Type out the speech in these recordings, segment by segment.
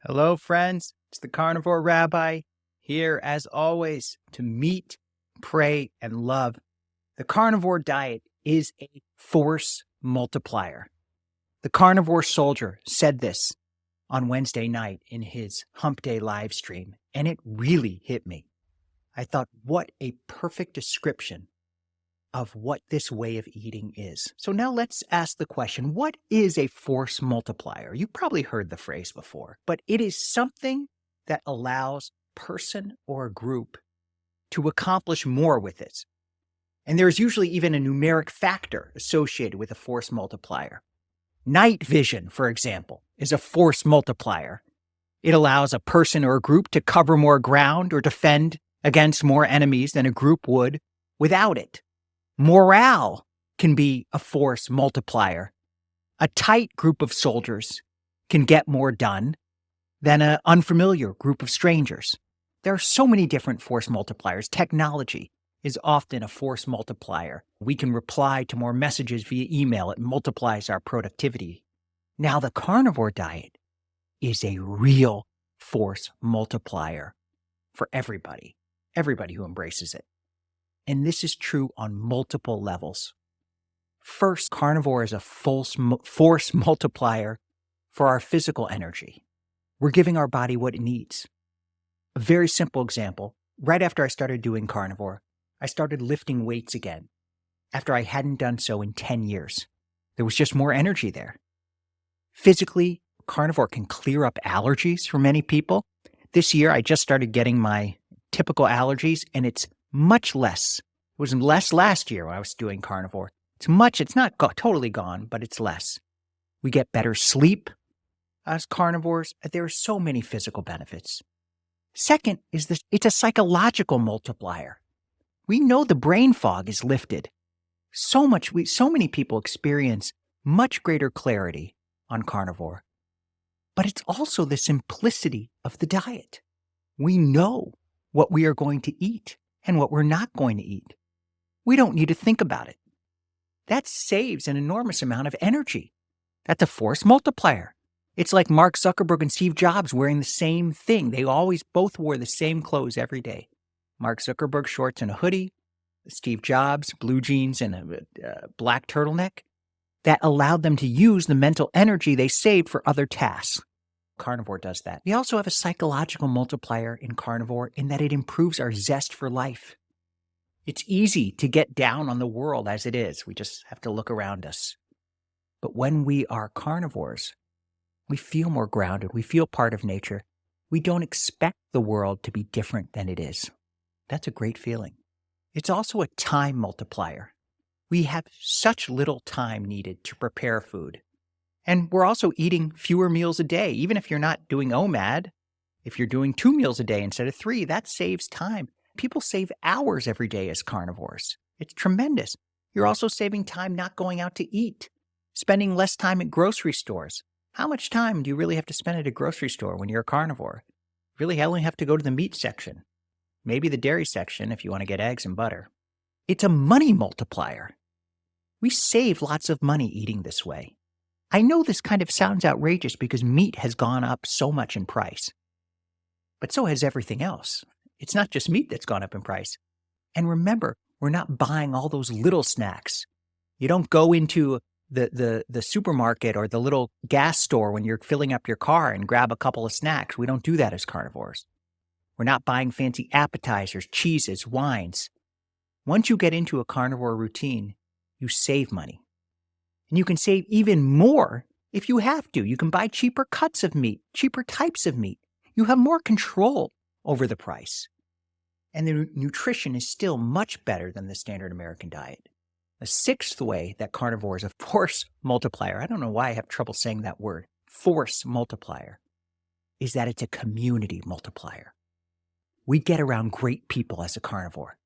Hello, friends. It's the Carnivore Rabbi here, as always, to meet, pray, and love. The carnivore diet is a force multiplier. The carnivore soldier said this on Wednesday night in his Hump Day live stream, and it really hit me. I thought, what a perfect description of what this way of eating is. So now let's ask the question, what is a force multiplier? You've probably heard the phrase before, but it is something that allows a person or a group to accomplish more with it. And there's usually even a numeric factor associated with a force multiplier. Night vision, for example, is a force multiplier. It allows a person or a group to cover more ground or defend against more enemies than a group would without it. Morale can be a force multiplier. A tight group of soldiers can get more done than an unfamiliar group of strangers. There are so many different force multipliers. Technology is often a force multiplier. We can reply to more messages via email. It multiplies our productivity. Now, the carnivore diet is a real force multiplier for everybody who embraces it. And this is true on multiple levels. First, carnivore is a force multiplier for our physical energy. We're giving our body what it needs. A very simple example, right after I started doing carnivore, I started lifting weights again after I hadn't done so in 10 years. There was just more energy there. Physically, carnivore can clear up allergies for many people. This year, I just started getting my typical allergies, and it's much less. It was less last year when I was doing carnivore. It's not totally gone, but it's less. We get better sleep as carnivores. There are so many physical benefits. Second is it's a psychological multiplier. We know the brain fog is lifted. So many people experience much greater clarity on carnivore. But it's also the simplicity of the diet. We know what we are going to eat and what we're not going to eat. We don't need to think about it. That saves an enormous amount of energy. That's a force multiplier. It's like Mark Zuckerberg and Steve Jobs wearing the same thing. They always both wore the same clothes every day. Mark Zuckerberg, shorts and a hoodie. Steve Jobs, blue jeans and a black turtleneck. That allowed them to use the mental energy they saved for other tasks. Carnivore does that. We also have a psychological multiplier in carnivore in that it improves our zest for life. It's easy to get down on the world as it is. We just have to look around us. But when we are carnivores, we feel more grounded. We feel part of nature. We don't expect the world to be different than it is. That's a great feeling. It's also a time multiplier. We have such little time needed to prepare food. And we're also eating fewer meals a day. Even if you're not doing OMAD, if you're doing 2 meals a day instead of 3, that saves time. People save hours every day as carnivores. It's tremendous. You're also saving time not going out to eat, spending less time at grocery stores. How much time do you really have to spend at a grocery store when you're a carnivore? You really only have to go to the meat section, maybe the dairy section if you want to get eggs and butter. It's a money multiplier. We save lots of money eating this way. I know this kind of sounds outrageous because meat has gone up so much in price. But so has everything else. It's not just meat that's gone up in price. And remember, we're not buying all those little snacks. You don't go into the supermarket or the little gas store when you're filling up your car and grab a couple of snacks. We don't do that as carnivores. We're not buying fancy appetizers, cheeses, wines. Once you get into a carnivore routine, you save money. And you can save even more if you have to. You can buy cheaper cuts of meat, cheaper types of meat. You have more control over the price. And the nutrition is still much better than the standard American diet. The sixth way that carnivore is a force multiplier, I don't know why I have trouble saying that word, force multiplier, is that it's a community multiplier. We get around great people as a carnivore.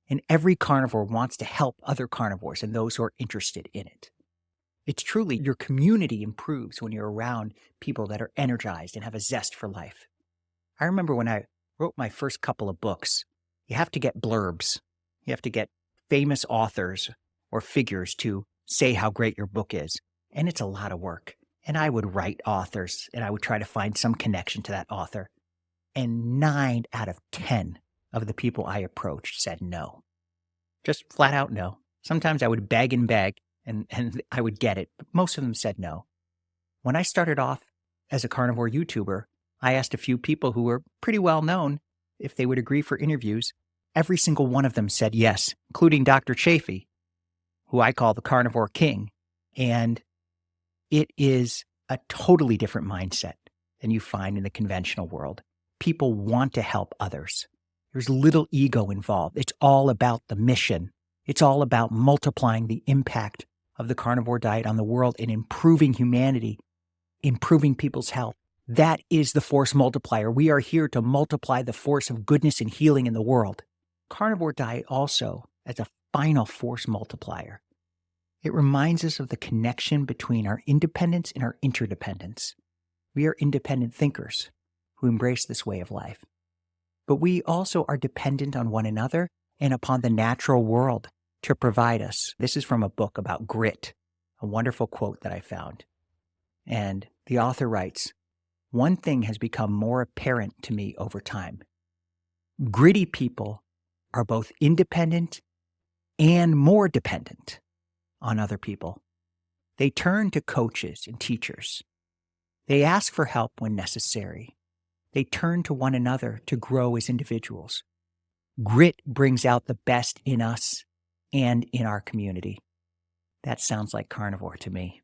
And every carnivore wants to help other carnivores and those who are interested in it. It's truly, your community improves when you're around people that are energized and have a zest for life. I remember when I wrote my first couple of books, you have to get blurbs. You have to get famous authors or figures to say how great your book is. And it's a lot of work. And I would write authors and I would try to find some connection to that author. And 9 out of 10 of the people I approached said no. Just flat out no. Sometimes I would beg and beg and I would get it, but most of them said no. When I started off as a carnivore YouTuber, I asked a few people who were pretty well known if they would agree for interviews. Every single one of them said yes, including Dr. Chafee, who I call the Carnivore King. And it is a totally different mindset than you find in the conventional world. People want to help others. There's little ego involved. It's all about the mission. It's all about multiplying the impact of the carnivore diet on the world and improving humanity, improving people's health. That is the force multiplier. We are here to multiply the force of goodness and healing in the world. Carnivore diet also, as a final force multiplier, it reminds us of the connection between our independence and our interdependence. We are independent thinkers who embrace this way of life. But we also are dependent on one another and upon the natural world to provide us. This is from a book about grit, a wonderful quote that I found. And the author writes, "One thing has become more apparent to me over time. Gritty people are both independent and more dependent on other people. They turn to coaches and teachers. They ask for help when necessary. They turn to one another to grow as individuals. Grit brings out the best in us and in our community." That sounds like carnivore to me.